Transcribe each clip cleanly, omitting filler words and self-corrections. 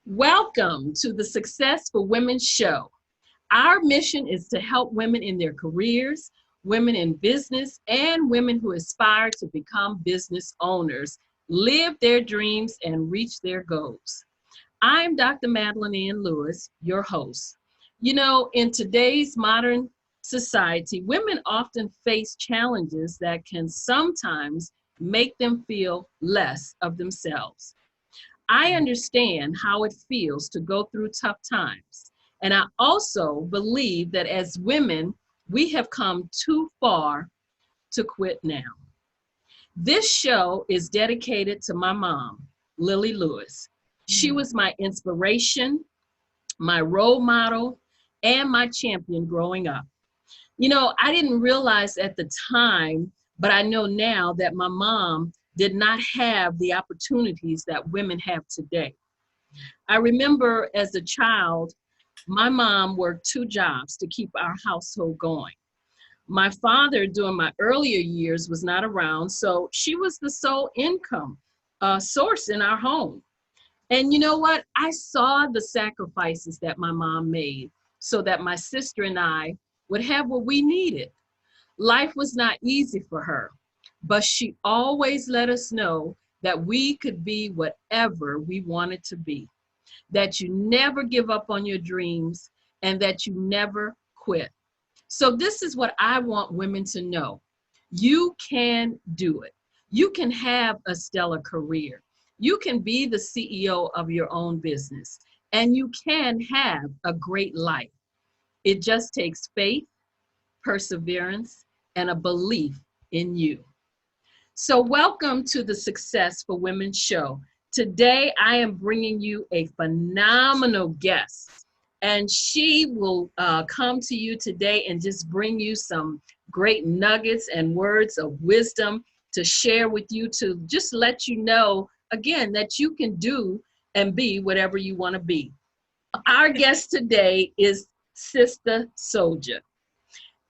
Welcome to the Success for Women show. Our mission is to help women in their careers, women in business, and women who aspire to become business owners, live their dreams, and reach their goals. I'm Dr. Madeline Ann Lewis, your host. In today's modern society, women often face challenges that can sometimes make them feel less of themselves. I understand how it feels to go through tough times. And I also believe that as women, we have come too far to quit now. This show is dedicated to my mom, Lily Lewis. She was my inspiration, my role model, and my champion growing up. I didn't realize at the time, but I know now that my mom did not have the opportunities that women have today. I remember as a child, my mom worked two jobs to keep our household going. My father, during my earlier years, was not around, so she was the sole income source in our home. And you know what? I saw the sacrifices that my mom made so that my sister and I would have what we needed. Life was not easy for her, but she always let us know that we could be whatever we wanted to be, that you never give up on your dreams, and that you never quit. So, this is what I want women to know. You can do it. You can have a stellar career. You can be the CEO of your own business, and you can have a great life. It just takes faith, perseverance, and a belief in you. So, welcome to the Success for Women show. Today, I am bringing you a phenomenal guest, and she will come to you today and just bring you some great nuggets and words of wisdom to share with you, to just let you know, again, that you can do and be whatever you want to be. Our guest today is Sistah Soldier.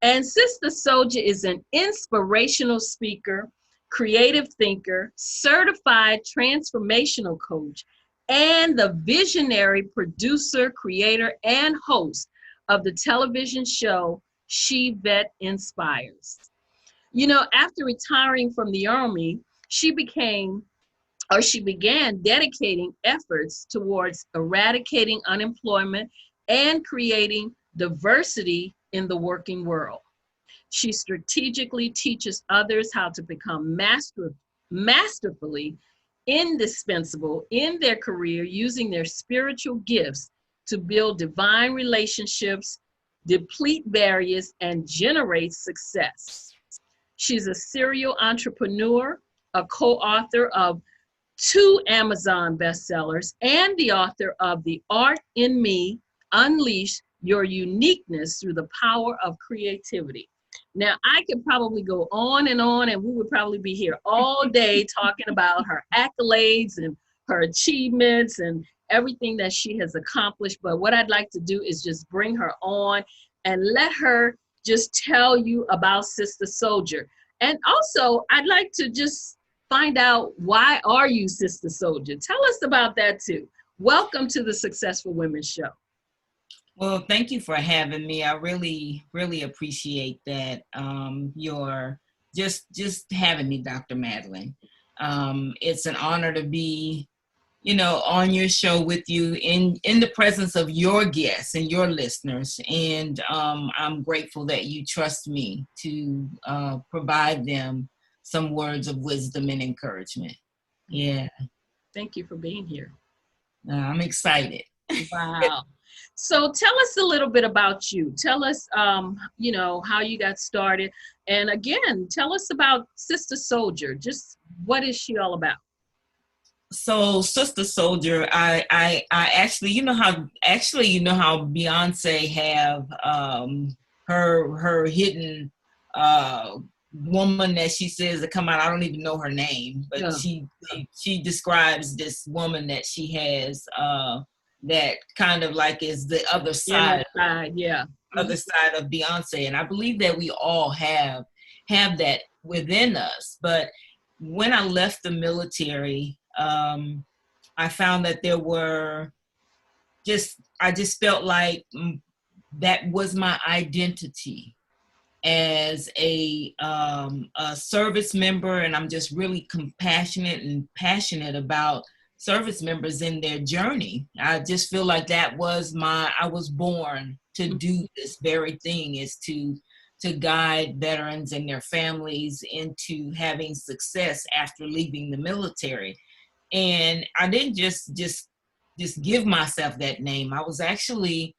And Sistah Soldier is an inspirational speaker, creative thinker, certified transformational coach, and the visionary producer, creator, and host of the television show She Vet Inspires. After retiring from the Army, she began dedicating efforts towards eradicating unemployment and creating diversity in the working world. She strategically teaches others how to become masterfully indispensable in their career using their spiritual gifts to build divine relationships, deplete barriers, and generate success. She's a serial entrepreneur, a co-author of two Amazon bestsellers, and the author of The Art in Me, Unleash Your Uniqueness Through the Power of Creativity. Now, I could probably go on, and we would probably be here all day talking about her accolades and her achievements and everything that she has accomplished. But what I'd like to do is just bring her on and let her just tell you about Sistah Soldier. And also, I'd like to just find out, why are you Sistah Soldier? Tell us about that too. Welcome to the Successful Women show. Well, thank you for having me. I really, really appreciate that. You're just having me, Dr. Madeline. It's an honor to be, on your show with you in the presence of your guests and your listeners. And I'm grateful that you trust me to provide them some words of wisdom and encouragement. Yeah. Thank you for being here. I'm excited. Wow. So tell us a little bit about you. Tell us, how you got started. And again, tell us about Sistah Soldier. Just what is she all about? So Sistah Soldier, I actually, you know how Beyonce have her hidden woman that she says to come out. I don't even know her name, but Yeah. she describes this woman that she has that kind of like is the other side, Yeah. other side of Beyonce, and I believe that we all have that within us. But when I left the military, I found that there were I just felt like that was my identity as a service member, and I'm just really compassionate and passionate about service members in their journey. I just feel like that was I was born to do this very thing, is to guide veterans and their families into having success after leaving the military. And I didn't just give myself that name. I was actually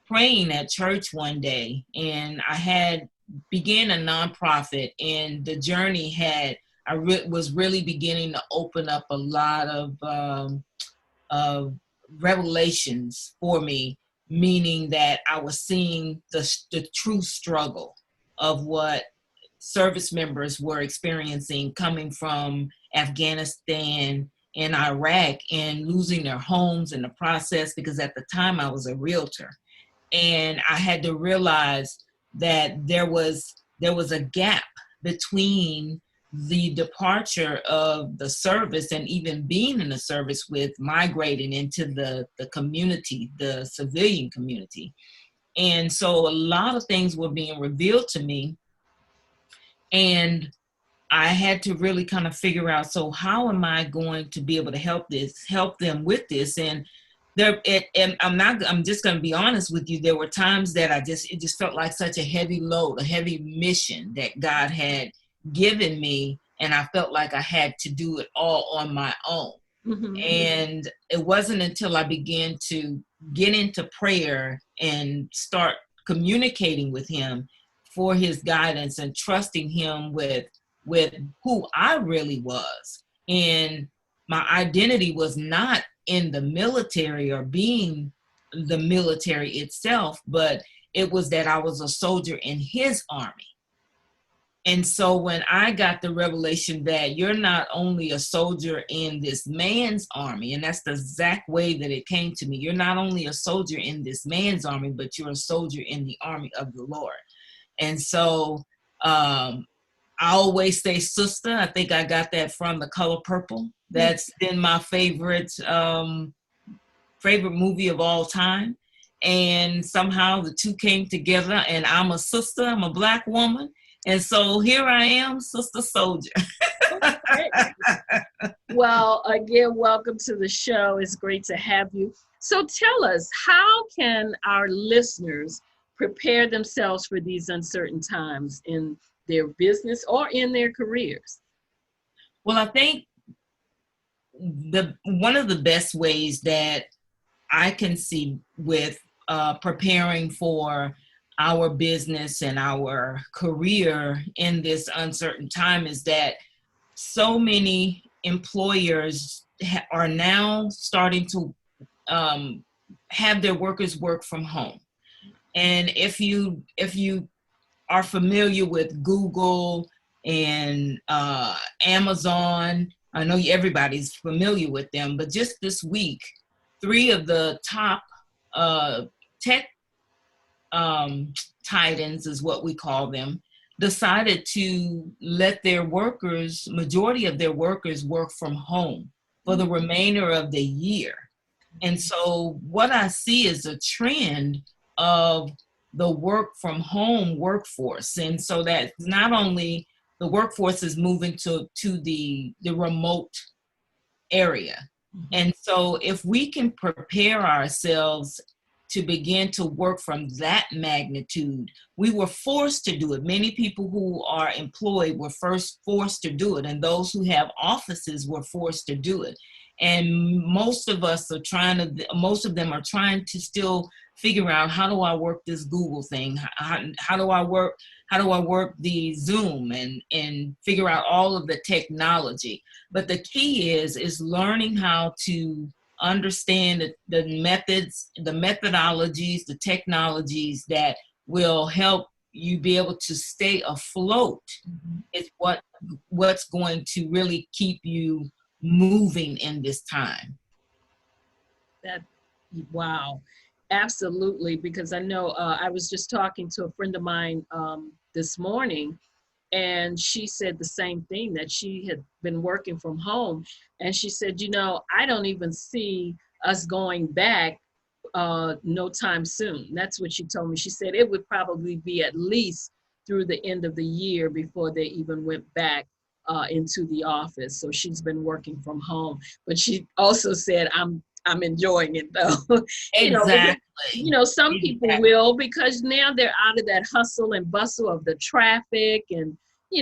praying at church one day, and I had began a nonprofit, and the journey was really beginning to open up a lot of revelations for me, meaning that I was seeing the true struggle of what service members were experiencing coming from Afghanistan and Iraq, and losing their homes in the process, because at the time I was a realtor. And I had to realize that there was a gap between the departure of the service and even being in the service with migrating into the community, the civilian community. And so a lot of things were being revealed to me, and I had to really kind of figure out, so how am I going to be able to help them with this? And I'm just going to be honest with you. There were times that it just felt like such a heavy load, a heavy mission that God had given me. And I felt like I had to do it all on my own. Mm-hmm. And it wasn't until I began to get into prayer and start communicating with him for his guidance and trusting him with who I really was. And my identity was not in the military or being the military itself, but it was that I was a soldier in his army. And so when I got the revelation that you're not only a soldier in this man's army, and that's the exact way that it came to me, you're not only a soldier in this man's army, but you're a soldier in the army of the Lord. And so I always say Sistah. I think I got that from The Color Purple. That's been my favorite movie of all time. And somehow the two came together, and I'm a sister, I'm a Black woman. And so here I am, Sister Soldier. Well, again, welcome to the show. It's great to have you. So tell us, how can our listeners prepare themselves for these uncertain times in their business or in their careers? Well, I think one of the best ways that I can see with preparing for our business and our career in this uncertain time is that so many employers are now starting to have their workers work from home. And if you are familiar with Google and Amazon, I know everybody's familiar with them, but just this week, 3 of the top tech titans, is what we call them, decided to let their workers, majority of their workers, work from home for the remainder of the year. And so what I see is a trend of the work from home workforce. And so that not only the workforce is moving to the remote area. And so if we can prepare ourselves to begin to work from that magnitude, we were forced to do it. Many people who are employed were first forced to do it, and those who have offices were forced to do it. And most of them are trying to still figure out, how do I work this Google thing? How do I work the Zoom and figure out all of the technology? But the key is learning how to understand the methods, the methodologies, the technologies that will help you be able to stay afloat. It's what's going to really keep you moving in this time. Wow, absolutely. Because I know I was just talking to a friend of mine this morning, and she said the same thing, that she had been working from home. And she said, I don't even see us going back no time soon. That's what she told me. She said it would probably be at least through the end of the year before they even went back into the office. So she's been working from home. But she also said, I'm enjoying it though. Because Exactly. some people Exactly. will, because now they're out of that hustle and bustle of the traffic and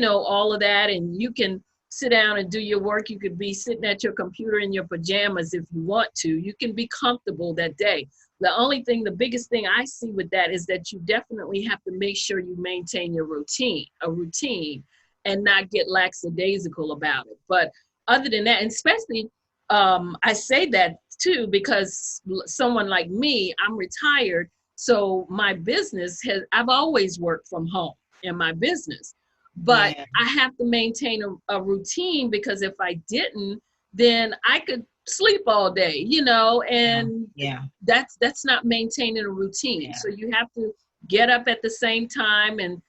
all of that, and you can sit down and do your work. You could be sitting at your computer in your pajamas if you want to. You can be comfortable that day. The biggest thing I see with that is that you definitely have to make sure you maintain your routine, and not get lackadaisical about it. But other than that, and especially, I say that too because someone like me, I'm retired, so my business I've always worked from home in my business, but Yeah. I have to maintain a routine, because if I didn't, then I could sleep all day, Yeah. and Yeah. that's not maintaining a routine. Yeah. So you have to get up at the same time and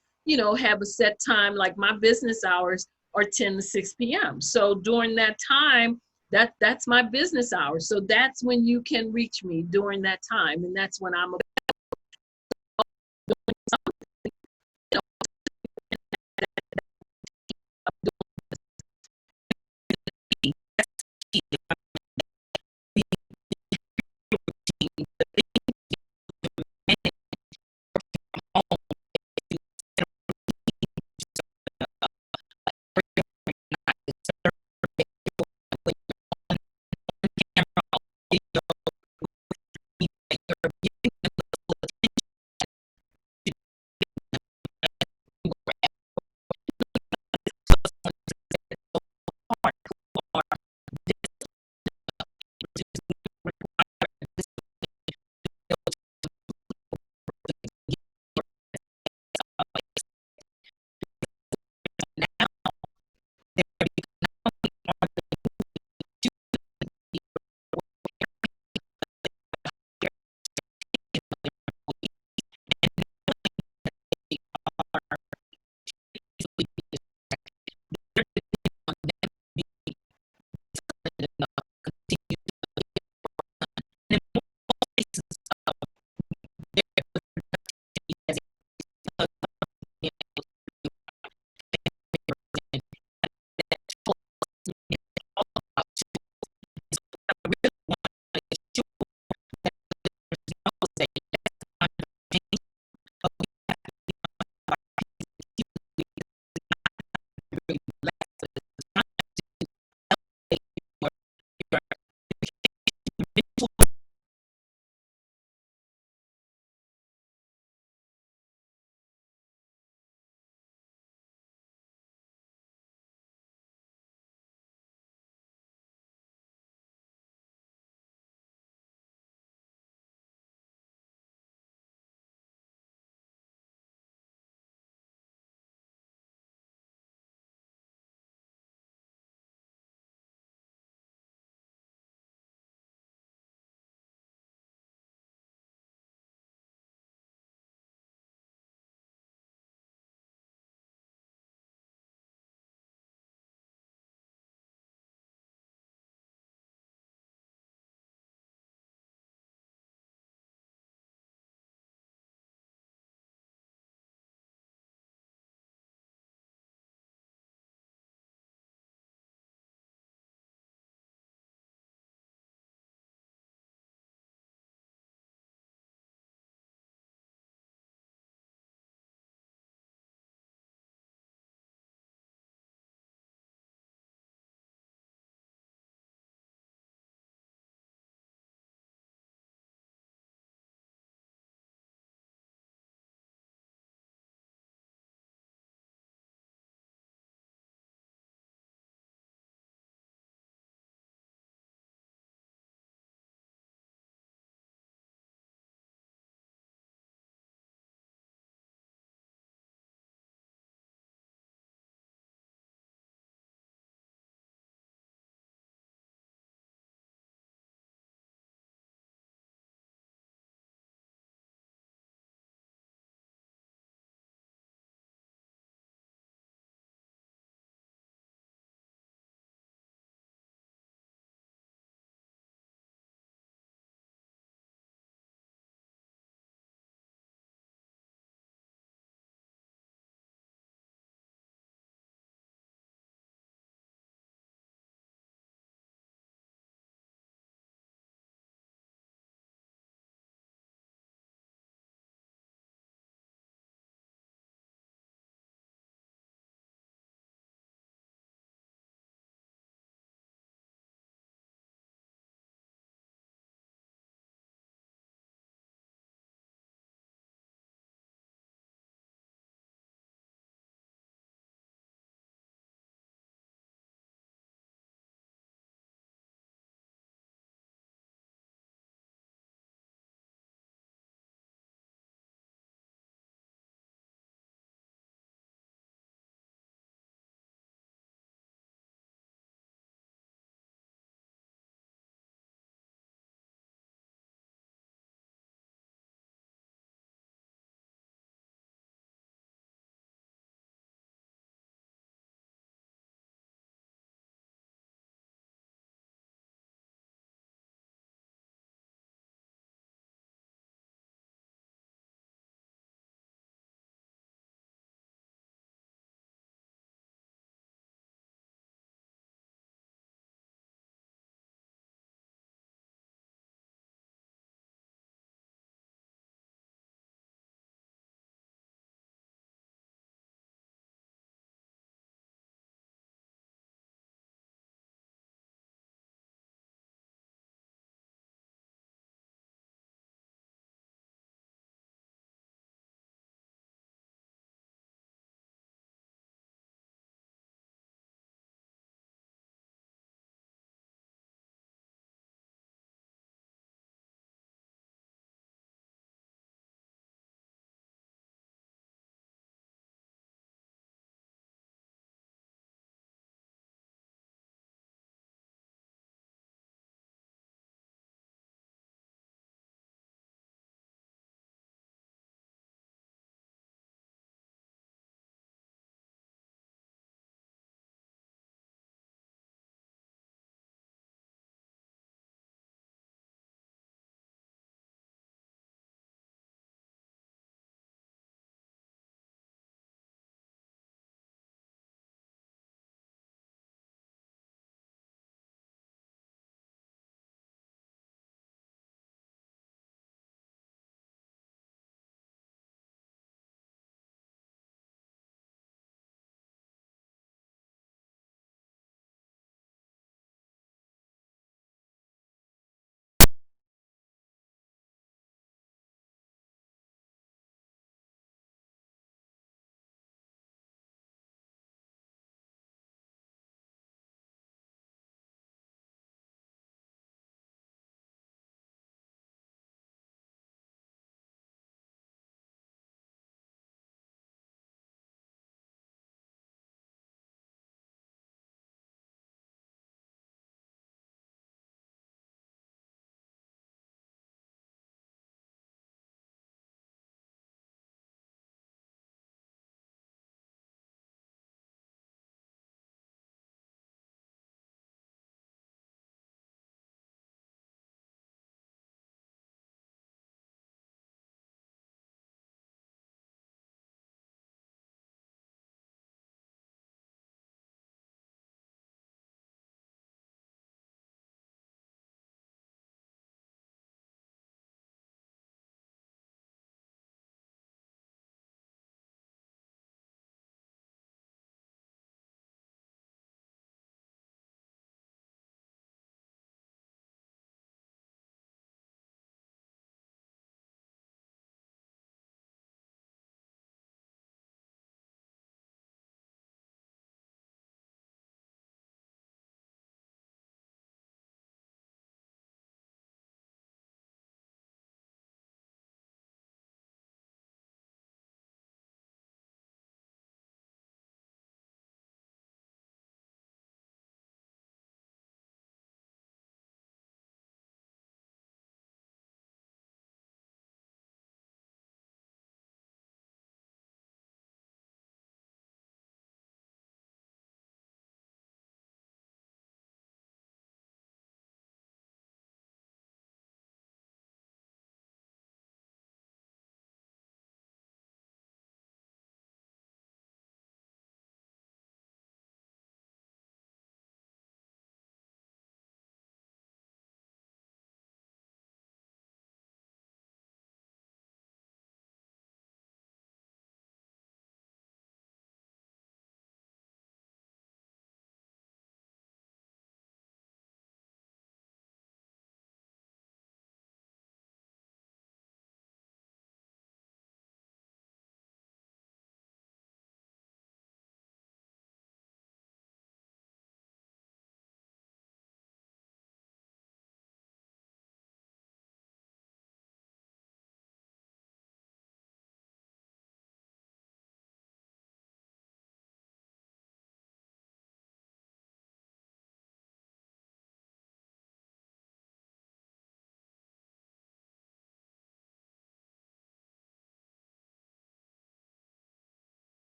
have a set time. Like my business hours are 10 to 6 p.m. So during that time, that's my business hours. So that's when you can reach me during that time, and that's when I'm